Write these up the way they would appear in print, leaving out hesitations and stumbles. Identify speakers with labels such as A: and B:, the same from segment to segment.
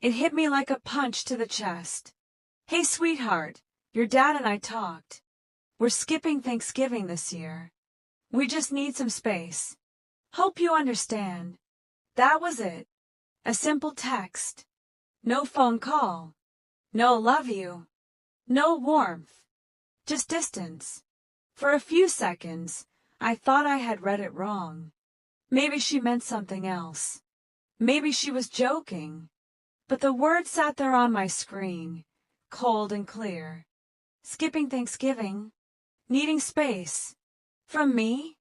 A: It hit me like a punch to the chest. Hey, sweetheart, your dad and I talked. We're skipping Thanksgiving this year. We just need some space. Hope you understand. That was it. A simple text. No phone call. No love you. No warmth. Just distance. For a few seconds, I thought I had read it wrong. Maybe she meant something else. Maybe she was joking. But the word sat there on my screen, cold and clear. Skipping Thanksgiving. Needing space. From me?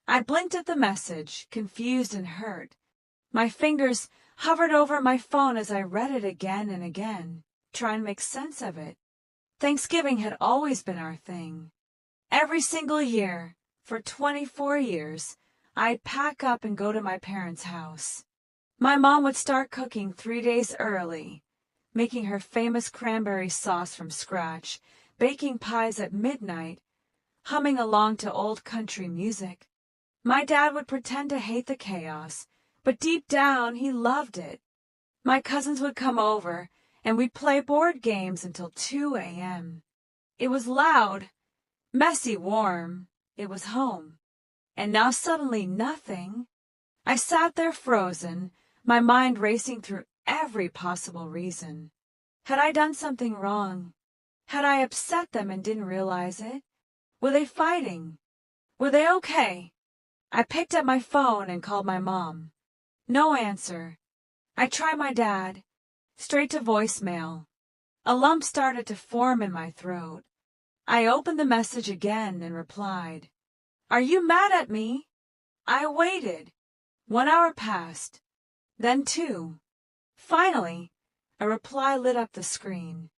A: I blinked at the message, confused and hurt. My fingers hovered over my phone as I read it again and again, trying to make sense of it. Thanksgiving had always been our thing. Every single year, for 24 years, I'd pack up and go to my parents' house. My mom would start cooking 3 days early, making her famous cranberry sauce from scratch, baking pies at midnight, humming along to old country music. My dad would pretend to hate the chaos, but deep down he loved it. My cousins would come over, and we'd play board games until 2 a.m. It was loud, messy, warm. It was home. And now suddenly nothing. I sat there frozen, my mind racing through every possible reason. Had I done something wrong? Had I upset them and didn't realize it? Were they fighting? Were they okay? I picked up my phone and called my mom. No answer. I tried my dad. Straight to voicemail. A lump started to form in my throat. I opened the message again and replied, "Are you mad at me?" I waited. 1 hour passed. Then 2. Finally, a reply lit up the screen.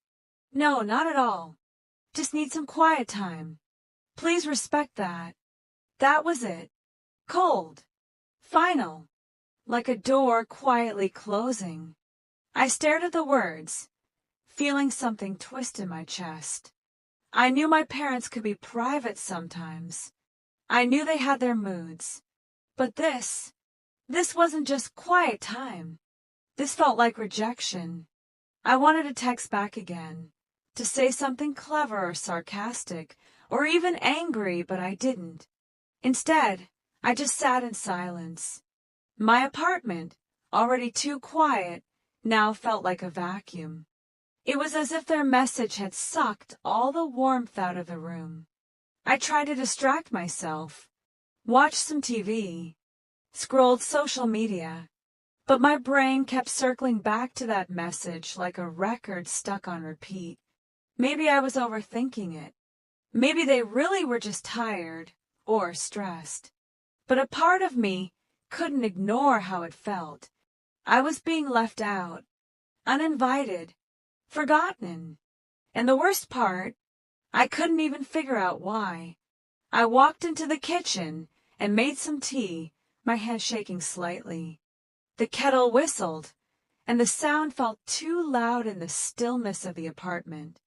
A: "No, not at all. Just need some quiet time. Please respect that." That was it. Cold. Final. Like a door quietly closing. I stared at the words, feeling something twist in my chest. I knew my parents could be private sometimes. I knew they had their moods. But this wasn't just quiet time. This felt like rejection. I wanted to text back again, to say something clever or sarcastic, or even angry, but I didn't. Instead, I just sat in silence. My apartment, already too quiet, now felt like a vacuum. It was as if their message had sucked all the warmth out of the room. I tried to distract myself, watched some TV, scrolled social media, but my brain kept circling back to that message like a record stuck on repeat. Maybe I was overthinking it. Maybe they really were just tired or stressed. But a part of me couldn't ignore how it felt. I was being left out, uninvited, forgotten. And the worst part, I couldn't even figure out why. I walked into the kitchen and made some tea, my hand shaking slightly. The kettle whistled, and the sound felt too loud in the stillness of the apartment.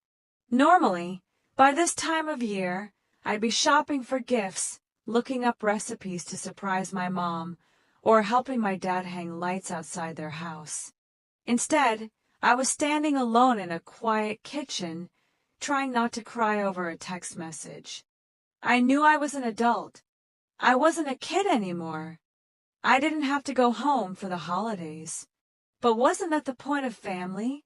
A: Normally, by this time of year, I'd be shopping for gifts, looking up recipes to surprise my mom, or helping my dad hang lights outside their house. Instead, I was standing alone in a quiet kitchen, trying not to cry over a text message. I knew I was an adult. I wasn't a kid anymore. I didn't have to go home for the holidays. But wasn't that the point of family?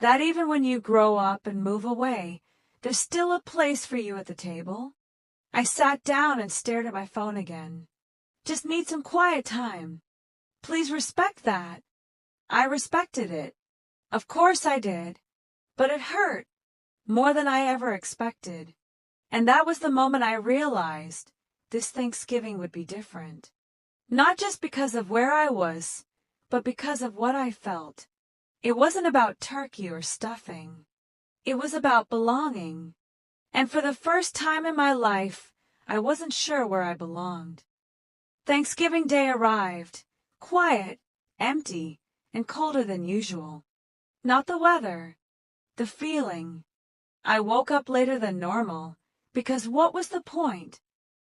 A: That even when you grow up and move away, there's still a place for you at the table? I sat down and stared at my phone again. Just need some quiet time. Please respect that. I respected it. Of course I did. But it hurt. More than I ever expected. And that was the moment I realized this Thanksgiving would be different. Not just because of where I was, but because of what I felt. It wasn't about turkey or stuffing. It was about belonging. And for the first time in my life, I wasn't sure where I belonged. Thanksgiving Day arrived, quiet, empty, and colder than usual. Not the weather, the feeling. I woke up later than normal, because what was the point?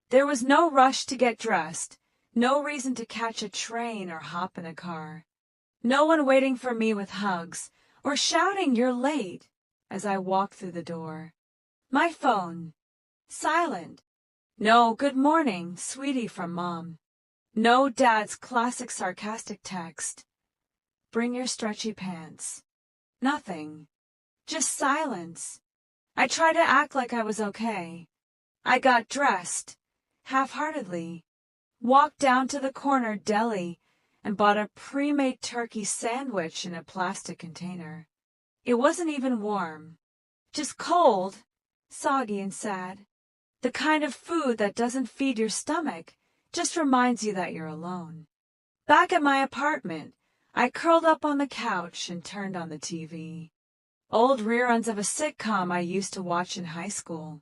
A: There was no rush to get dressed, no reason to catch a train or hop in a car. No one waiting for me with hugs or shouting, "You're late," as I walked through the door. My phone. Silent. No "Good morning, sweetie" from Mom. No Dad's classic sarcastic text. "Bring your stretchy pants." Nothing. Just silence. I tried to act like I was okay. I got dressed, half-heartedly, walked down to the corner deli and bought a pre-made turkey sandwich in a plastic container. It wasn't even warm. Just cold, soggy and sad. The kind of food that doesn't feed your stomach, just reminds you that you're alone. Back at my apartment, I curled up on the couch and turned on the TV. Old reruns of a sitcom I used to watch in high school.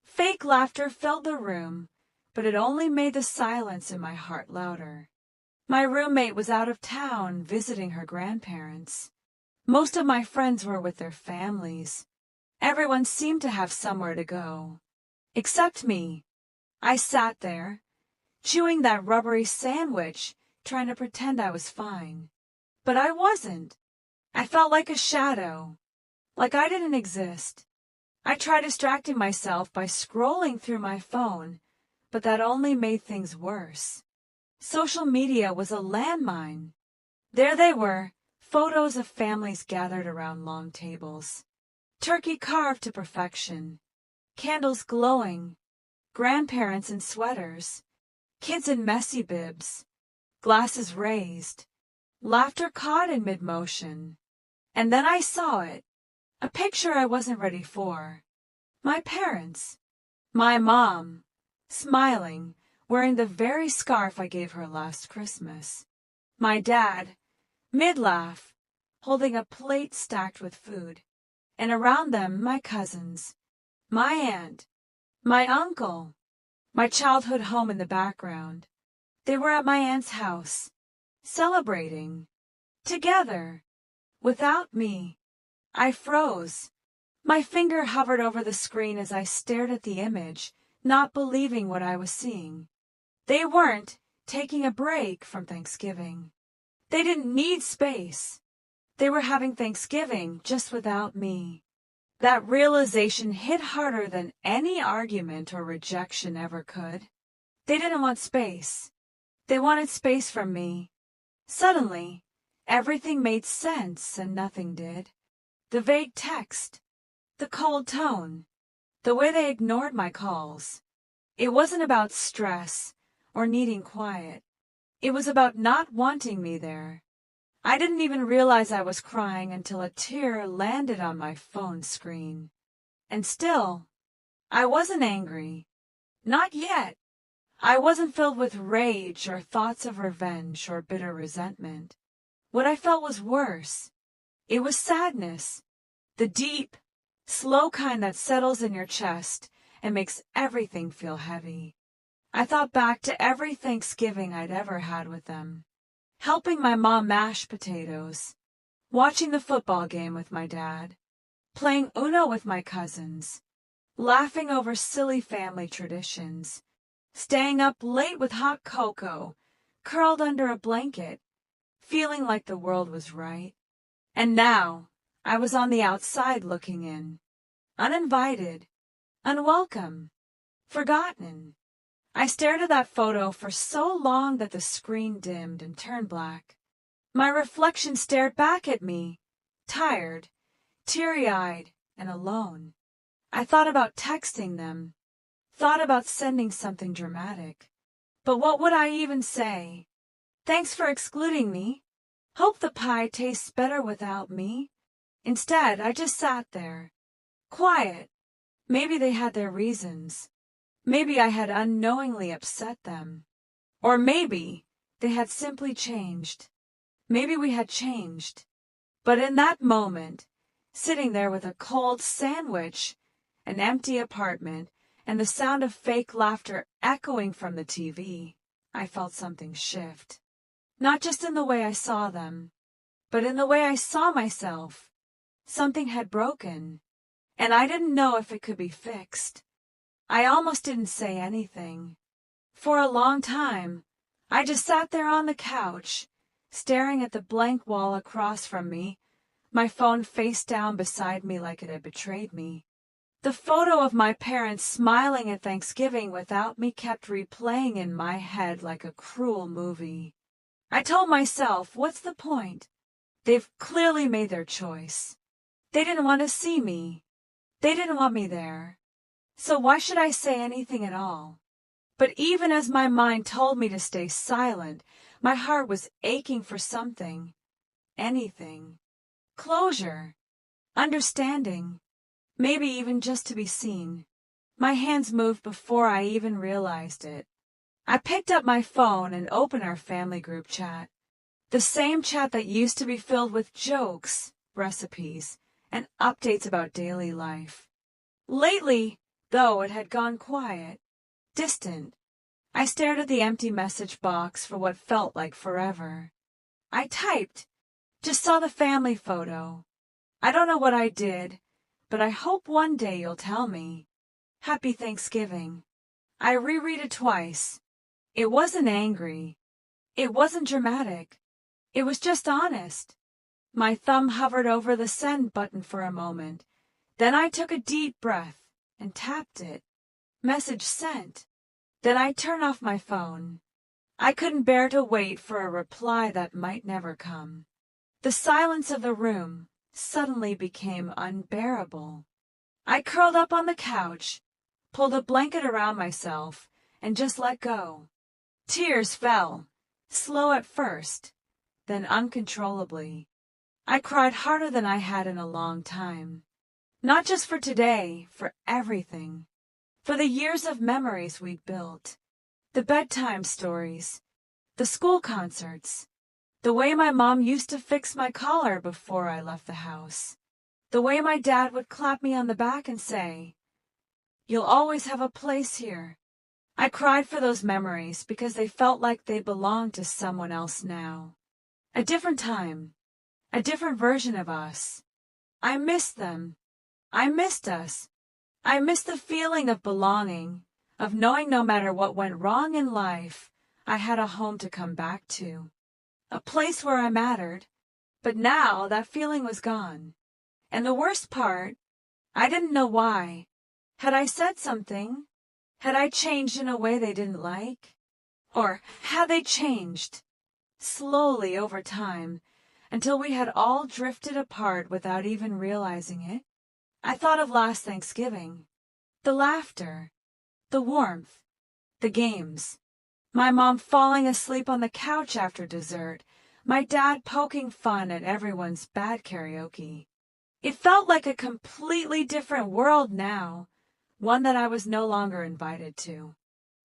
A: Fake laughter filled the room, but it only made the silence in my heart louder. My roommate was out of town visiting her grandparents. Most of my friends were with their families. Everyone seemed to have somewhere to go. Except me. I sat there, chewing that rubbery sandwich, trying to pretend I was fine. But I wasn't. I felt like a shadow, like I didn't exist. I tried distracting myself by scrolling through my phone, but that only made things worse. Social media was a landmine. There they were, photos of families gathered around long tables. Turkey carved to perfection. Candles glowing. Grandparents in sweaters. Kids in messy bibs. Glasses raised. Laughter caught in mid-motion. And then I saw it. A picture I wasn't ready for. My parents. My mom, smiling, wearing the very scarf I gave her last Christmas. My dad, mid-laugh, holding a plate stacked with food. And around them, my cousins, my aunt, my uncle, my childhood home in the background. They were at my aunt's house, celebrating, together, without me. I froze. My finger hovered over the screen as I stared at the image, not believing what I was seeing. They weren't taking a break from Thanksgiving. They didn't need space. They were having Thanksgiving just without me. That realization hit harder than any argument or rejection ever could. They didn't want space. They wanted space from me. Suddenly, everything made sense and nothing did. The vague text, the cold tone, the way they ignored my calls. It wasn't about stress or needing quiet. It was about not wanting me there. I didn't even realize I was crying until a tear landed on my phone screen. And still, I wasn't angry. Not yet. I wasn't filled with rage or thoughts of revenge or bitter resentment. What I felt was worse. It was sadness. The deep, slow kind that settles in your chest and makes everything feel heavy. I thought back to every Thanksgiving I'd ever had with them. Helping my mom mash potatoes, watching the football game with my dad, playing Uno with my cousins, laughing over silly family traditions, staying up late with hot cocoa, curled under a blanket, feeling like the world was right. And now, I was on the outside looking in, uninvited, unwelcome, forgotten. I stared at that photo for so long that the screen dimmed and turned black. My reflection stared back at me, tired, teary-eyed, and alone. I thought about texting them, thought about sending something dramatic. But what would I even say? Thanks for excluding me. Hope the pie tastes better without me. Instead, I just sat there, quiet. Maybe they had their reasons. Maybe I had unknowingly upset them. Or maybe they had simply changed. Maybe we had changed. But in that moment, sitting there with a cold sandwich, an empty apartment, and the sound of fake laughter echoing from the TV, I felt something shift. Not just in the way I saw them, but in the way I saw myself. Something had broken, and I didn't know if it could be fixed. I almost didn't say anything. For a long time, I just sat there on the couch, staring at the blank wall across from me, my phone face down beside me like it had betrayed me. The photo of my parents smiling at Thanksgiving without me kept replaying in my head like a cruel movie. I told myself, what's the point? They've clearly made their choice. They didn't want to see me. They didn't want me there. So why should I say anything at all? But even as my mind told me to stay silent, my heart was aching for something. Anything. Closure. Understanding. Maybe even just to be seen. My hands moved before I even realized it. I picked up my phone and opened our family group chat. The same chat that used to be filled with jokes, recipes, and updates about daily life. Lately, though, it had gone quiet, distant. I stared at the empty message box for what felt like forever. I typed, just saw the family photo. I don't know what I did, but I hope one day you'll tell me. Happy Thanksgiving. I reread it twice. It wasn't angry. It wasn't dramatic. It was just honest. My thumb hovered over the send button for a moment. Then I took a deep breath and tapped it. Message sent. Then I turned off my phone. I couldn't bear to wait for a reply that might never come. The silence of the room suddenly became unbearable. I curled up on the couch, pulled a blanket around myself, and just let go. Tears fell, slow at first, then uncontrollably. I cried harder than I had in a long time. Not just for today, for everything. For the years of memories we'd built. The bedtime stories. The school concerts. The way my mom used to fix my collar before I left the house. The way my dad would clap me on the back and say, "You'll always have a place here." I cried for those memories because they felt like they belonged to someone else now. A different time. A different version of us. I missed them. I missed us. I missed the feeling of belonging, of knowing no matter what went wrong in life, I had a home to come back to. A place where I mattered. But now that feeling was gone. And the worst part, I didn't know why. Had I said something? Had I changed in a way they didn't like? Or had they changed? Slowly over time, until we had all drifted apart without even realizing it. I thought of last Thanksgiving. The laughter. The warmth. The games. My mom falling asleep on the couch after dessert. My dad poking fun at everyone's bad karaoke. It felt like a completely different world now, one that I was no longer invited to.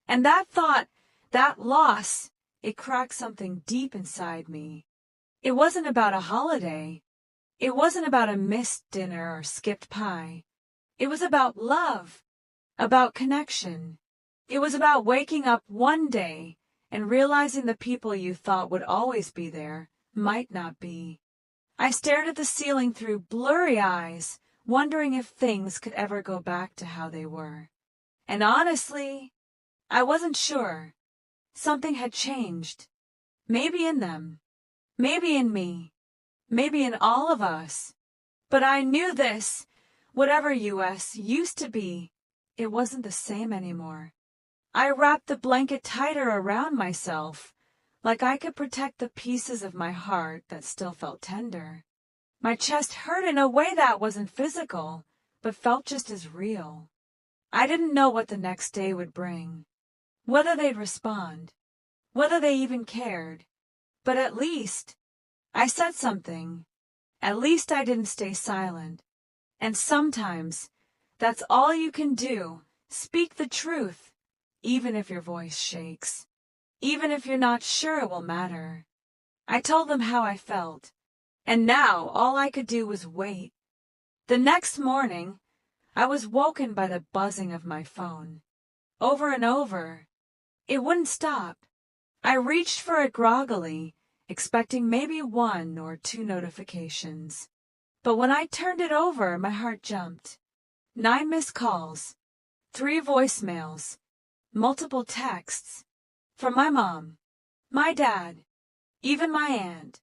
A: And that thought, that loss, it cracked something deep inside me. It wasn't about a holiday. It wasn't about a missed dinner or skipped pie. It was about love, about connection. It was about waking up one day and realizing the people you thought would always be there might not be. I stared at the ceiling through blurry eyes, wondering if things could ever go back to how they were. And honestly, I wasn't sure. Something had changed. Maybe in them. Maybe in me. Maybe in all of us. But I knew this, whatever US used to be, it wasn't the same anymore. I wrapped the blanket tighter around myself, like I could protect the pieces of my heart that still felt tender. My chest hurt in a way that wasn't physical, but felt just as real. I didn't know what the next day would bring, whether they'd respond, whether they even cared. But at least I said something. At least I didn't stay silent. And sometimes that's all you can do. Speak the truth, even if your voice shakes, even if you're not sure it will matter. I told them how I felt, and now all I could do was wait. The next morning, I was woken by the buzzing of my phone. Over and over. It wouldn't stop. I reached for it groggily, expecting maybe 1 or 2 notifications. But when I turned it over, my heart jumped. 9 missed calls, 3 voicemails, multiple texts. From my mom, my dad, even my aunt.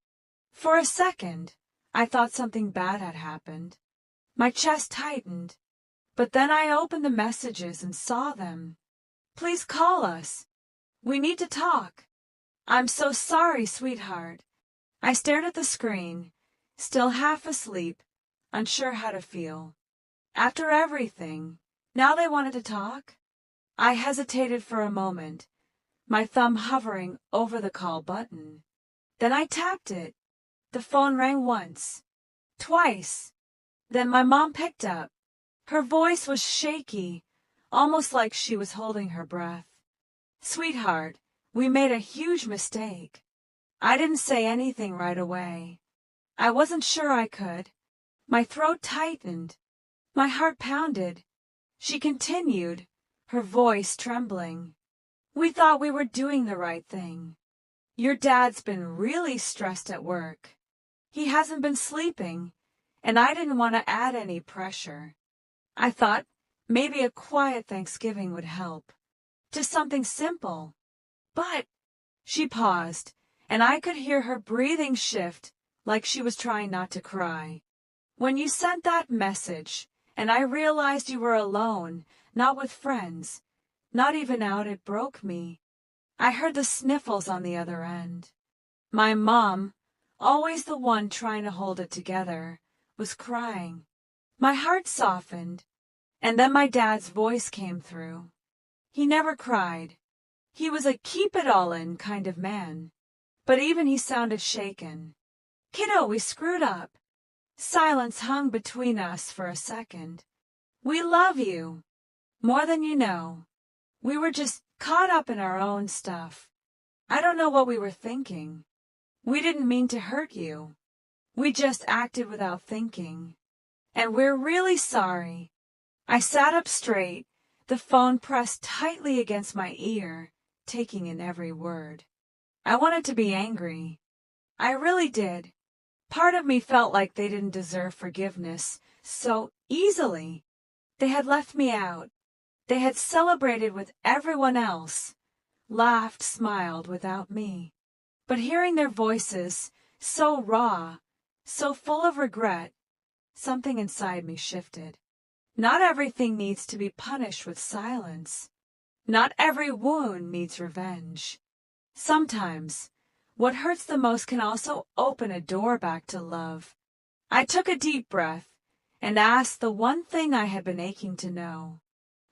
A: For a second, I thought something bad had happened. My chest tightened, but then I opened the messages and saw them. Please call us. We need to talk. I'm so sorry, sweetheart. I stared at the screen, still half asleep, unsure how to feel. After everything, now they wanted to talk? I hesitated for a moment, my thumb hovering over the call button. Then I tapped it. The phone rang once, twice. Then my mom picked up. Her voice was shaky, almost like she was holding her breath. Sweetheart, we made a huge mistake. I didn't say anything right away. I wasn't sure I could. My throat tightened. My heart pounded. She continued, her voice trembling. We thought we were doing the right thing. Your dad's been really stressed at work. He hasn't been sleeping, and I didn't want to add any pressure. I thought maybe a quiet Thanksgiving would help. Just something simple. But she paused, and I could hear her breathing shift like she was trying not to cry. When you sent that message, and I realized you were alone, not with friends, not even out, it broke me. I heard the sniffles on the other end. My mom, always the one trying to hold it together, was crying. My heart softened, and then my dad's voice came through. He never cried. He was a keep-it-all-in kind of man, but even he sounded shaken. Kiddo, we screwed up. Silence hung between us for a second. We love you. More than you know. We were just caught up in our own stuff. I don't know what we were thinking. We didn't mean to hurt you. We just acted without thinking. And we're really sorry. I sat up straight, the phone pressed tightly against my ear, taking in every word. I wanted to be angry. I really did. Part of me felt like they didn't deserve forgiveness so easily. They had left me out. They had celebrated with everyone else, laughed, smiled without me. But hearing their voices, so raw, so full of regret, something inside me shifted. Not everything needs to be punished with silence. Not every wound needs revenge. Sometimes, what hurts the most can also open a door back to love. I took a deep breath and asked the one thing I had been aching to know.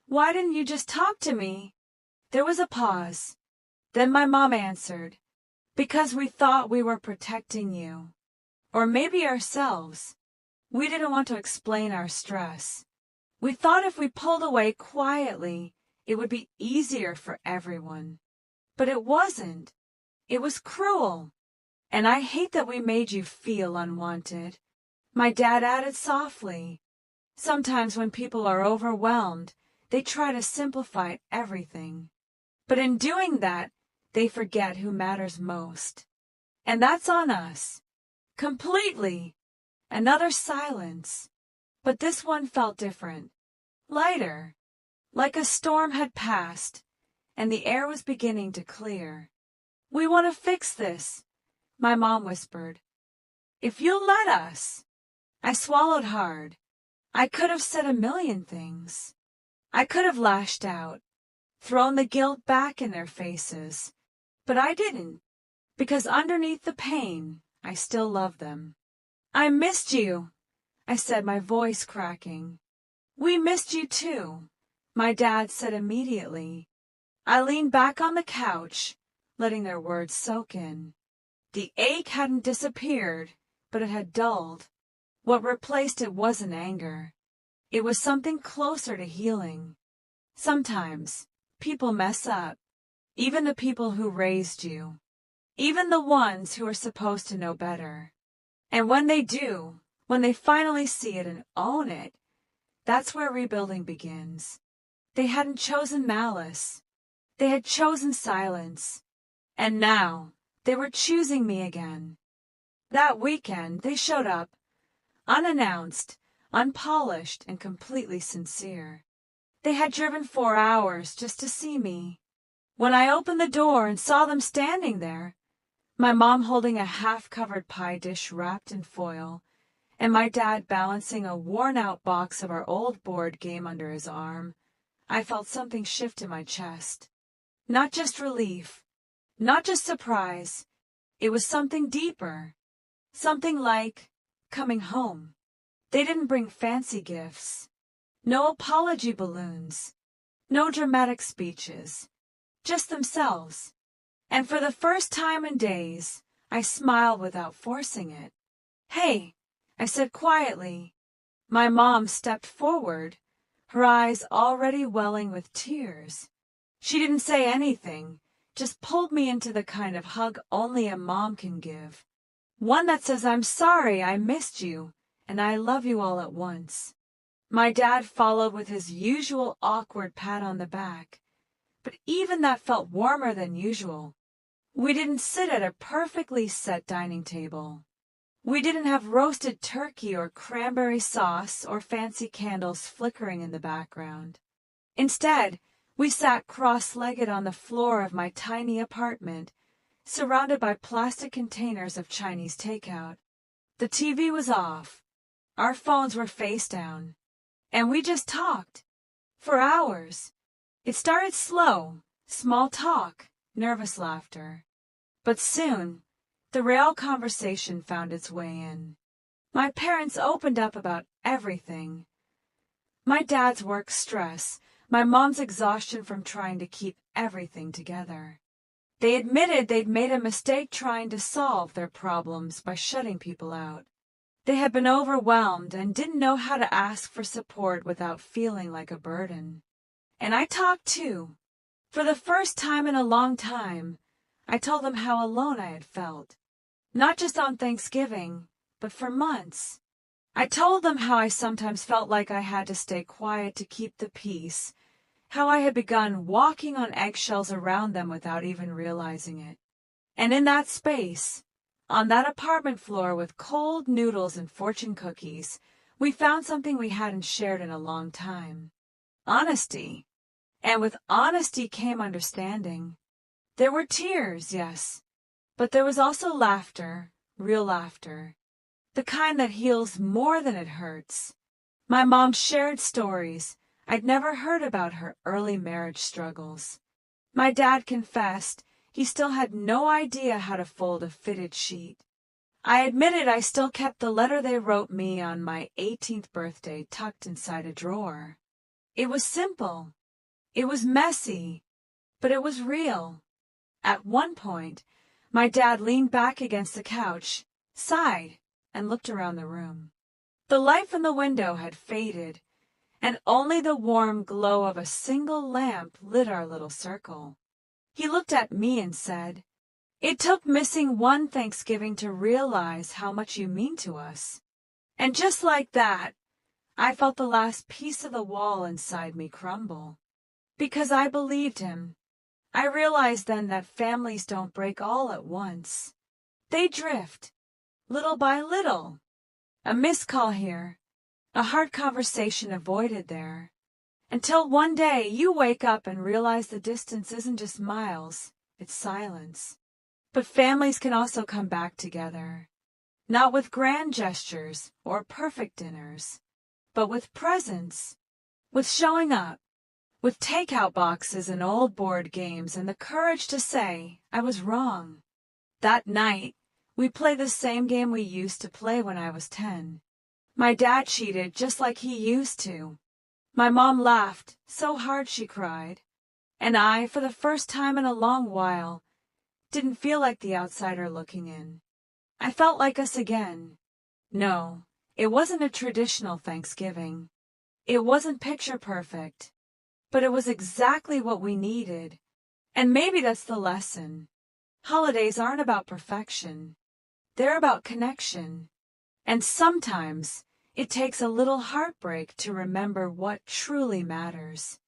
A: Why didn't you just talk to me? There was a pause. Then my mom answered, because we thought we were protecting you. Or maybe ourselves. We didn't want to explain our stress. We thought if we pulled away quietly, it would be easier for everyone. But it wasn't. It was cruel. And I hate that we made you feel unwanted. My dad added softly. Sometimes when people are overwhelmed, they try to simplify everything. But in doing that, they forget who matters most. And that's on us. Completely. Another silence. But this one felt different. Lighter. Like a storm had passed, and the air was beginning to clear. We want to fix this, my mom whispered. If you'll let us. I swallowed hard. I could have said a million things. I could have lashed out, thrown the guilt back in their faces. But I didn't, because underneath the pain, I still loved them. I missed you, I said, my voice cracking. We missed you too, my dad said immediately. I leaned back on the couch, letting their words soak in. The ache hadn't disappeared, but it had dulled. What replaced it wasn't anger. It was something closer to healing. Sometimes people mess up, even the people who raised you, even the ones who are supposed to know better. And when they do, when they finally see it and own it, that's where rebuilding begins. They hadn't chosen malice. They had chosen silence. And now they were choosing me again. That weekend they showed up, unannounced, unpolished, and completely sincere. They had driven 4 hours just to see me. When I opened the door and saw them standing there, My mom holding a half-covered pie dish wrapped in foil, and my dad balancing a worn-out box of our old board game under his arm, I felt something shift in my chest. Not just relief, not just surprise, it was something deeper. Something like coming home. They didn't bring fancy gifts, no apology balloons, no dramatic speeches, just themselves. And for the first time in days, I smiled without forcing it. "Hey," I said quietly. My mom stepped forward, her eyes already welling with tears. She didn't say anything, just pulled me into the kind of hug only a mom can give. One that says, "I'm sorry I missed you, and I love you all at once." My dad followed with his usual awkward pat on the back, but even that felt warmer than usual. We didn't sit at a perfectly set dining table. We didn't have roasted turkey or cranberry sauce or fancy candles flickering in the background. Instead, we sat cross-legged on the floor of my tiny apartment, surrounded by plastic containers of Chinese takeout. The TV was off. Our phones were face down. And we just talked. For hours. It started slow, small talk, nervous laughter. But soon, the real conversation found its way in. My parents opened up about everything. My dad's work stress, my mom's exhaustion from trying to keep everything together. They admitted they'd made a mistake trying to solve their problems by shutting people out. They had been overwhelmed and didn't know how to ask for support without feeling like a burden. And I talked too. For the first time in a long time, I told them how alone I had felt. Not just on Thanksgiving, but for months. I told them how I sometimes felt like I had to stay quiet to keep the peace, how I had begun walking on eggshells around them without even realizing it. And in that space, on that apartment floor with cold noodles and fortune cookies, we found something we hadn't shared in a long time. Honesty. And with honesty came understanding. There were tears, yes, but there was also laughter, real laughter. The kind that heals more than it hurts. My mom shared stories I'd never heard about her early marriage struggles. My dad confessed he still had no idea how to fold a fitted sheet. I admitted I still kept the letter they wrote me on my 18th birthday tucked inside a drawer. It was simple. It was messy, but it was real. At one point, my dad leaned back against the couch, sighed, and looked around the room. The light from the window had faded, and only the warm glow of a single lamp lit our little circle. He looked at me and said, "It took missing one Thanksgiving to realize how much you mean to us." And just like that, I felt the last piece of the wall inside me crumble. Because I believed him. I realized then that families don't break all at once. They drift, little by little. A missed call here, a hard conversation avoided there, until one day you wake up and realize the distance isn't just miles, it's silence. But families can also come back together, not with grand gestures or perfect dinners, but with presence, with showing up, with takeout boxes and old board games and the courage to say, "I was wrong." That night, we played the same game we used to play when I was 10. My dad cheated just like he used to. My mom laughed so hard she cried. And I, for the first time in a long while, didn't feel like the outsider looking in. I felt like us again. No, it wasn't a traditional Thanksgiving. It wasn't picture perfect. But it was exactly what we needed. And maybe that's the lesson. Holidays aren't about perfection. They're about connection. And sometimes it takes a little heartbreak to remember what truly matters.